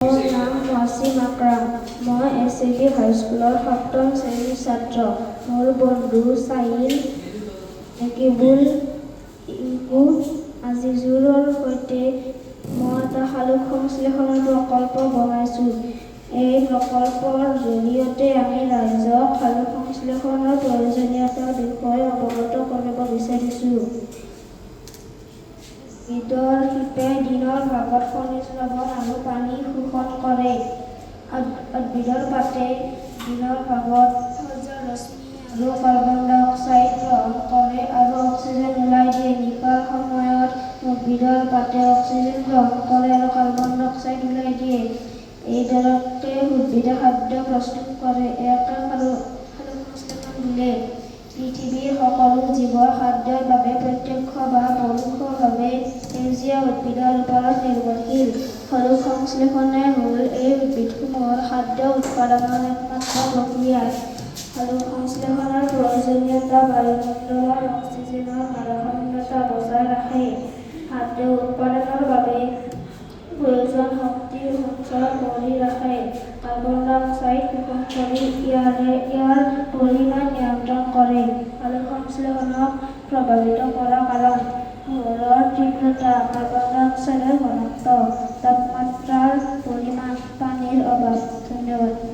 মোৰ নাম ৱাছিম আকৰাম। মই SLD হাইস্কুলৰ ৭ম শ্ৰেণীৰ ছাত্ৰ। মোৰ বন্ধু চাহিল, নেকিবুল, ইংকু, আজিজুৰৰ সৈতে মই এটা সালোক সংশ্লেষণৰ প্ৰকল্প বনাইছোঁ। এই প্ৰকল্পৰ জৰিয়তে আমি ৰাইজক সালোক সংশ্লেষণৰ প্ৰয়োজনীয়তাৰ বিষয়ে অৱগত কৰিব বিচাৰিছোঁ। উদ্ভিদৰ শিপে দিনৰ ভাগত খনিজ লৱণ আৰু পানী শোষণ কৰে। উদ্ভিদৰ পাতে দিনৰ ভাগত সূৰ্যৰ ৰশ্মি আৰু কাৰ্বন ডাই অক্সাইড গ্ৰহণ কৰে আৰু অক্সিজেন ওলাই দিয়ে। নিশাৰ সময়ত উদ্ভিদৰ পাতে অক্সিজেন গ্ৰহণ কৰে আৰু কাৰ্বন ডাই অক্সাইড ওলাই দিয়ে। এইদৰে উদ্ভিদে খাদ্য প্ৰস্তুত কৰে। ইয়াকে সালোক সংশ্লেষণ বোলে। পৃথিৱীৰ সকলো জীৱৰ খাদ্যৰ বাবে প্ৰত্যক্ষ বা পৰোক্ষভাৱে সেউজীয়া উদ্ভিদৰ ওপৰত নিৰ্ভৰশীল। সালোক সংশ্লেষণে হ'ল এই উদ্ভিদসমূহৰ খাদ্য উৎপাদনৰ একমাত্ৰ প্ৰক্ৰিয়া। সালোক সংশ্লেষণৰ প্ৰয়োজনীয়তা বায়ুমণ্ডলৰ অক্সিজেনৰ ভাৰসাম্যতা বজাই ৰাখে। খাদ্য উৎপাদনৰ বাবে প্ৰয়োজনীয় শক্তিৰ সঞ্চয় কৰি ৰাখে। কাৰ্বন ডাই অক্সাইড শোষণ কৰি ইয়াৰ পৰিমাণ নিয়ন্ত্ৰণ কৰে। সালোক সংশ্লেষণক প্ৰভাৱিত কৰা কাৰণ: পোহৰৰ তীব্ৰতা, কাৰ্বন ডাই অক্সাইডৰ ঘনত্ব, তাপমাত্ৰাৰ পৰিমাণ, পানীৰ অভাৱ। ধন্যবাদ।